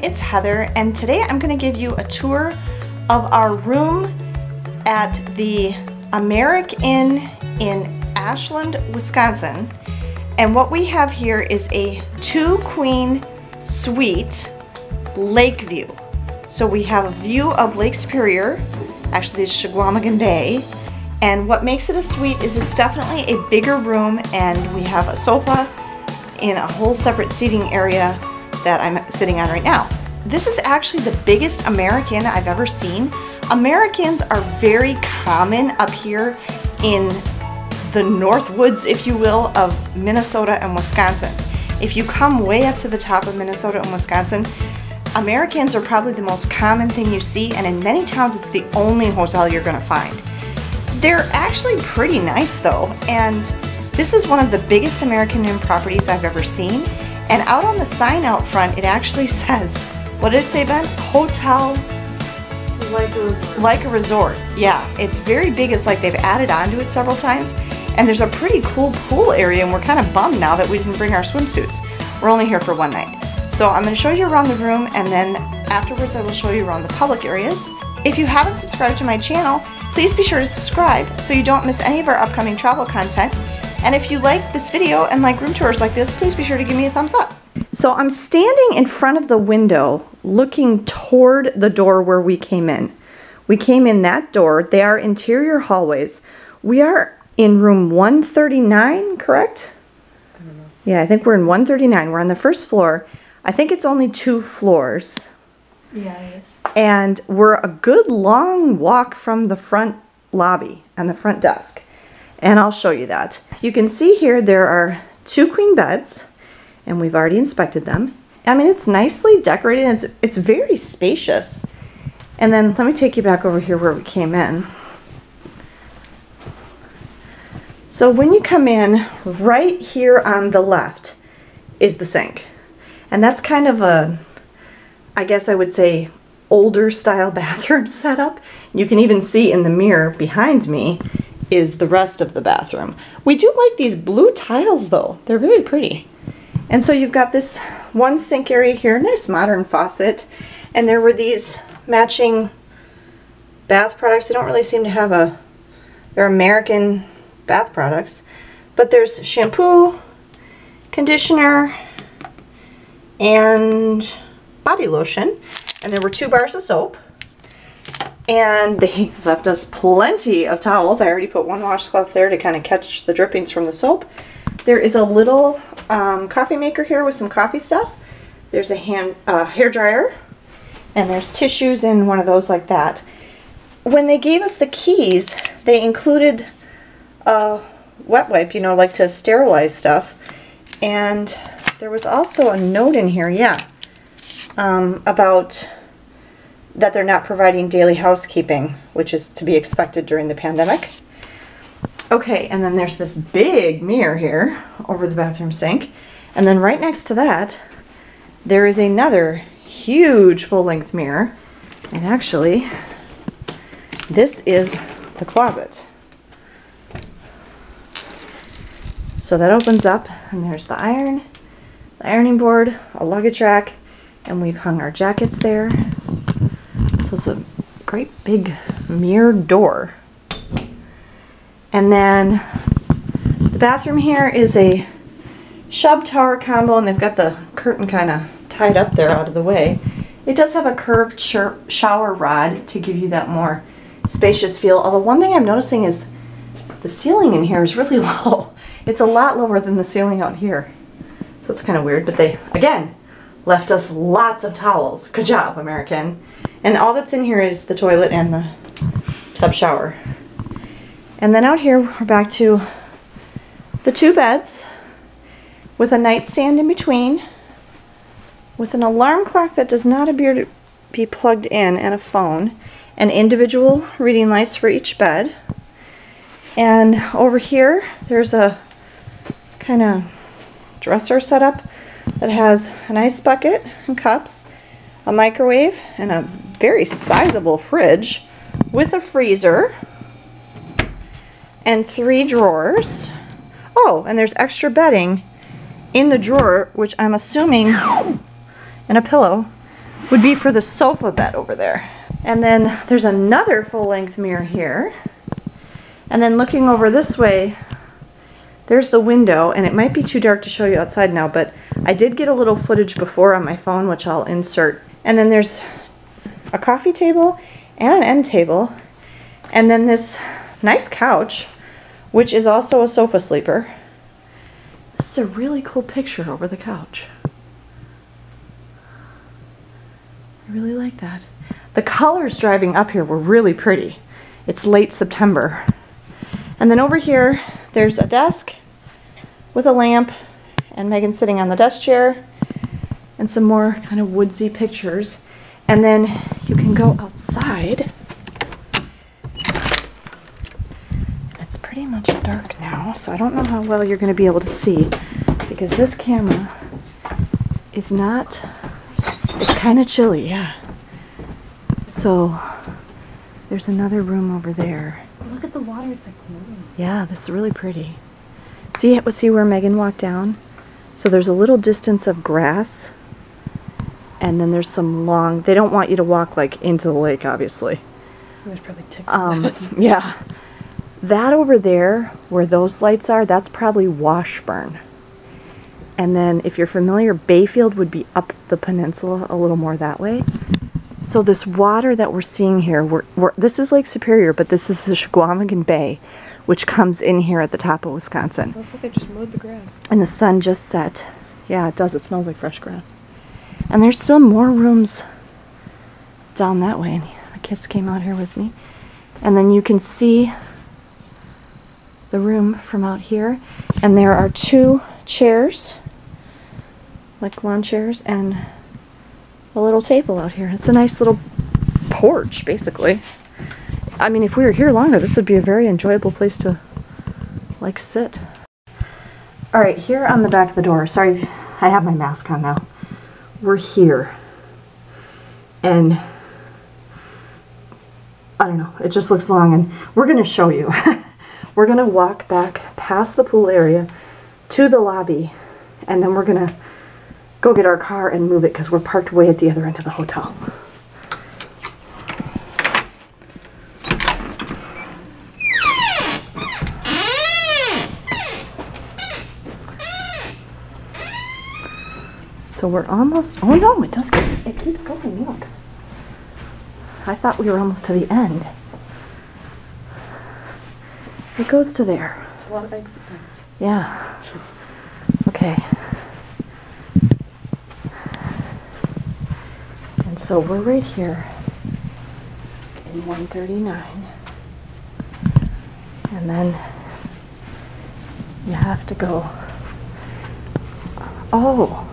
it's Heather, and today I'm going to give you a tour of our room at the Americinn in Ashland, Wisconsin. And what we have here is a 2-queen suite lake view. So we have a view of Lake Superior, actually it's Chequamegon Bay. And what makes it a suite is it's definitely a bigger room, and we have a sofa in a whole separate seating area that I'm sitting on right now. This is actually the biggest Americinn I've ever seen. Americinns are very common up here in the north woods, if you will, of Minnesota and Wisconsin. If you come way up to the top of Minnesota and Wisconsin, Americinns are probably the most common thing you see, and in many towns it's the only hotel you're gonna find. They're actually pretty nice though, and this is one of the biggest Americinn properties I've ever seen. And out on the sign out front, it actually says, what did it say, Ben? Hotel like a resort. Like a resort. Yeah, it's very big. It's like they've added onto it several times. And there's a pretty cool pool area, and we're kind of bummed now that we didn't bring our swimsuits. We're only here for one night. So I'm going to show you around the room, and then afterwards I will show you around the public areas. If you haven't subscribed to my channel, please be sure to subscribe so you don't miss any of our upcoming travel content. And if you like this video and like room tours like this, please be sure to give me a thumbs up. So I'm standing in front of the window looking toward the door where we came in. We came in that door. They are interior hallways. We are in room 139, correct? I don't know. Yeah, I think we're in 139. We're on the first floor. I think it's only 2 floors. Yeah, it is. And we're a good long walk from the front lobby and the front desk. And I'll show you that. You can see here there are 2 queen beds, and we've already inspected them. I mean, it's nicely decorated. It's very spacious. And then let me take you back over here where we came in. So when you come in, right here on the left is the sink. And that's kind of a, I guess I would say, older style bathroom setup. You can even see in the mirror behind me is the rest of the bathroom. We do like these blue tiles though. They're very pretty. And so you've got this one sink area here, nice modern faucet. And there were these matching bath products. They don't really seem to have a, they're Americinn bath products. But there's shampoo, conditioner, and body lotion. And there were 2 bars of soap. And they left us plenty of towels. I already put 1 washcloth there to kind of catch the drippings from the soap. There is a little coffee maker here with some coffee stuff. There's a hair dryer, and there's tissues in one of those like that. When they gave us the keys, they included a wet wipe, you know, like to sterilize stuff. And there was also a note in here, yeah, about that they're not providing daily housekeeping, which is to be expected during the pandemic. Okay, and then there's this big mirror here over the bathroom sink. And then right next to that, there is another huge full-length mirror. And actually, this is the closet. So that opens up, and there's the ironing board, a luggage rack, and we've hung our jackets there. So it's a great big mirrored door. And then the bathroom here is a shub tower combo, and they've got the curtain kind of tied up there out of the way. It does have a curved shower rod to give you that more spacious feel. Although one thing I'm noticing is the ceiling in here is really low. It's a lot lower than the ceiling out here. So it's kind of weird, but they, again, left us lots of towels. Good job, Americinn. And all that's in here is the toilet and the tub shower. And then out here, we're back to the 2 beds with a nightstand in between, with an alarm clock that does not appear to be plugged in, and a phone, and individual reading lights for each bed. And over here, there's a kind of dresser setup that has an ice bucket and cups, a microwave, and a very sizable fridge with a freezer and 3 drawers. Oh, and there's extra bedding in the drawer, which I'm assuming, and a pillow, would be for the sofa bed over there. And then there's another full-length mirror here. And then looking over this way, there's the window, and it might be too dark to show you outside now, but I did get a little footage before on my phone, which I'll insert. And then there's a coffee table and an end table, and then this nice couch, which is also a sofa sleeper. This is a really cool picture over the couch. I really like that. The colors driving up here were really pretty. It's late September. And then over here, there's a desk with a lamp and Megan sitting on the desk chair and some more kind of woodsy pictures. And then you can go outside. It's pretty much dark now, so I don't know how well you're going to be able to see because this camera is not, it's kind of chilly, yeah. So there's another room over there. Look at the water, it's like moving. Yeah, this is really pretty. See where Megan walked down? So there's a little distance of grass, and then there's some long, they don't want you to walk like into the lake, obviously. There's probably ticks. Yeah. That over there, where those lights are, that's probably Washburn. And then if you're familiar, Bayfield would be up the peninsula a little more that way. So this water that we're seeing here, this is Lake Superior, but this is the Chequamegon Bay, which comes in here at the top of Wisconsin. Looks like they just mowed the grass. And the sun just set. Yeah, it does. It smells like fresh grass. And there's still more rooms down that way. And the kids came out here with me. And then you can see the room from out here. And there are 2 chairs, like lawn chairs, and a little table out here. It's a nice little porch, basically. I mean, if we were here longer, this would be a very enjoyable place to, like, sit. All right, here on the back of the door, sorry, I have my mask on now. We're here. And, I don't know, it just looks long, and we're going to show you. We're going to walk back past the pool area to the lobby, and then we're going to go get our car and move it because we're parked way at the other end of the hotel. So we're almost, oh no, it keeps going, look. I thought we were almost to the end. It goes to there. It's a lot of exit signs. Yeah. Okay. And so we're right here in 139. And then you have to go. Oh.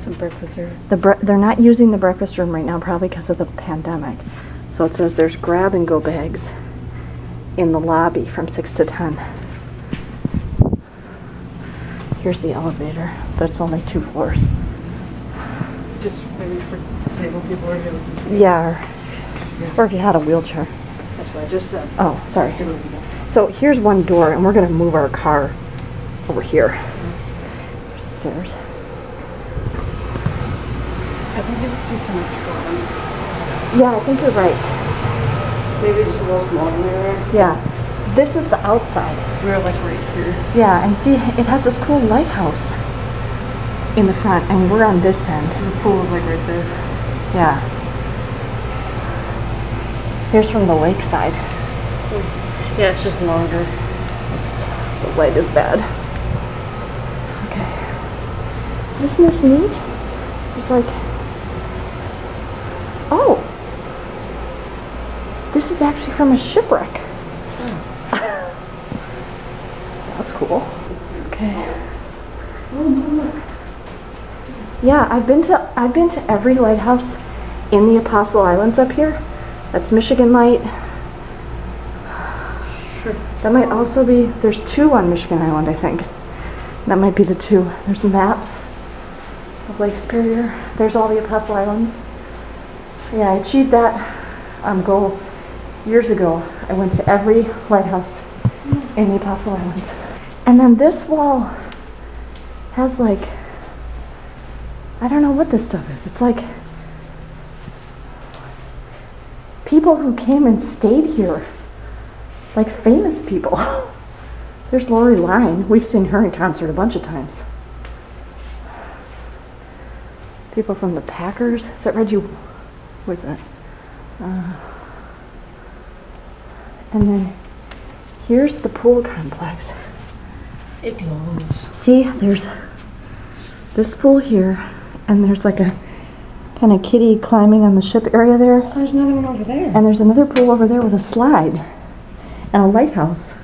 Some breakfast area. They're not using the breakfast room right now, probably because of the pandemic. So it says there's grab and go bags in the lobby from 6 to 10. Here's the elevator, but it's only 2 floors. Just maybe for disabled people or who. Yeah, or if you had a wheelchair. That's what I just said. Oh, sorry. So here's one door, and we're going to move our car over here. There's the stairs. I think it's too symmetrical on this. Yeah, I think you're right. Maybe just a little small in there. Yeah. This is the outside. We're like right here. Yeah, and see, it has this cool lighthouse in the front, and we're on this end. And the pool is like right there. Yeah. Here's from the lake side. Yeah, it's just longer. The light is bad. Okay. Isn't this neat? There's like, oh, this is actually from a shipwreck. Oh. That's cool. Okay. Yeah, I've been to every lighthouse in the Apostle Islands up here. That's Michigan Light. Sure. That might also be, there's 2 on Michigan Island, I think. That might be the 2. There's maps of Lake Superior. There's all the Apostle Islands. Yeah, I achieved that goal years ago. I went to every lighthouse in the Apostle Islands. And then this wall has like, I don't know what this stuff is. It's like people who came and stayed here. Like famous people. There's Lori Line. We've seen her in concert a bunch of times. People from the Packers. Is that Reggie? What is that? And then here's the pool complex. It glows. See, there's this pool here, and there's like a kind of kiddie climbing on the ship area there. Oh, there's another one over there. And there's another pool over there with a slide and a lighthouse.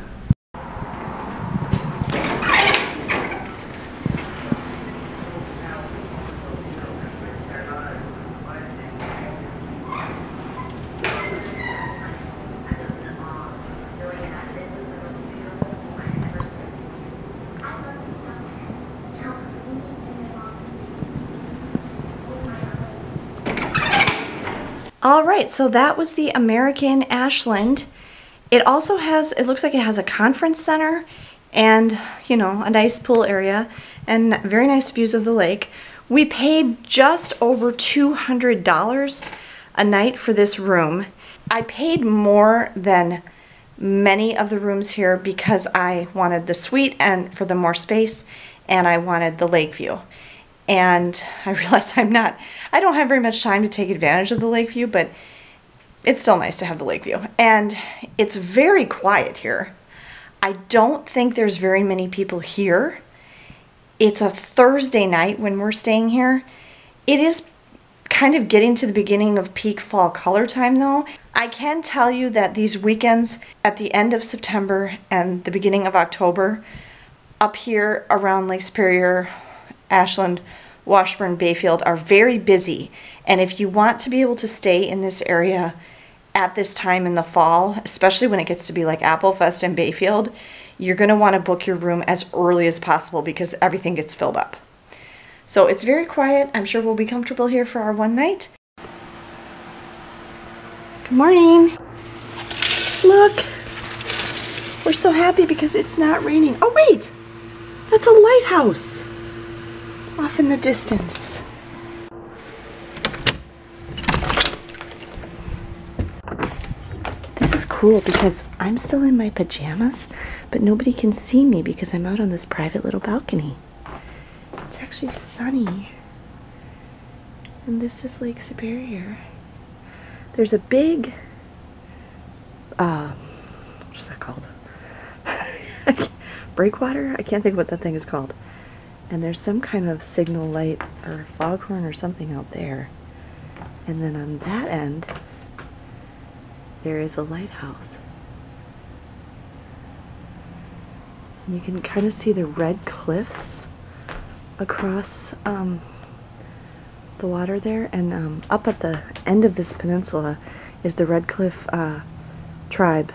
All right, so that was the Americinn Ashland. It also has, it looks like it has a conference center and, you know, a nice pool area and very nice views of the lake. We paid just over $200 a night for this room. I paid more than many of the rooms here because I wanted the suite and for the more space, and I wanted the lake view. And I realize I don't have very much time to take advantage of the lake view, but it's still nice to have the lake view. And it's very quiet here. I don't think there's very many people here. It's a Thursday night when we're staying here. It is kind of getting to the beginning of peak fall color time though. I can tell you that these weekends at the end of September and the beginning of October up here around Lake Superior, Ashland, Washburn, Bayfield are very busy, and if you want to be able to stay in this area at this time in the fall, especially when it gets to be like Apple Fest in Bayfield, you're going to want to book your room as early as possible because everything gets filled up. So it's very quiet. I'm sure we'll be comfortable here for our one night. Good morning. Look, we're so happy because it's not raining. Oh wait, that's a lighthouse off in the distance. This is cool because I'm still in my pajamas, but nobody can see me because I'm out on this private little balcony. It's actually sunny. And this is Lake Superior. There's a big, what is that called? Breakwater? I can't think of what that thing is called. And there's some kind of signal light or foghorn or something out there. And then on that end, there is a lighthouse. And you can kind of see the red cliffs across the water there. And up at the end of this peninsula is the Red Cliff tribe.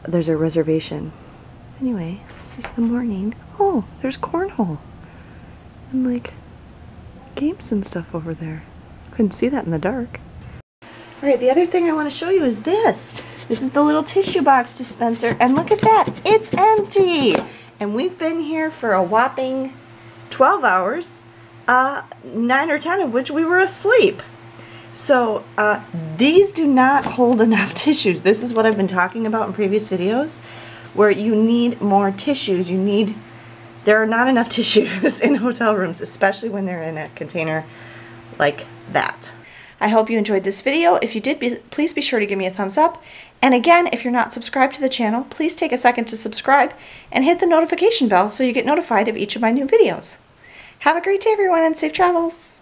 There's a reservation. Anyway, this is the morning. Oh, there's cornhole. And like games and stuff over there. Couldn't see that in the dark. Alright, the other thing I want to show you is this. This is the little tissue box dispenser, and look at that, it's empty! And we've been here for a whopping 12 hours, 9 or 10 of which we were asleep. So these do not hold enough tissues. This is what I've been talking about in previous videos, where you need more tissues. There are not enough tissues in hotel rooms, especially when they're in a container like that. I hope you enjoyed this video. If you did, please be sure to give me a thumbs up. And again, if you're not subscribed to the channel, please take a second to subscribe and hit the notification bell so you get notified of each of my new videos. Have a great day, everyone, and safe travels.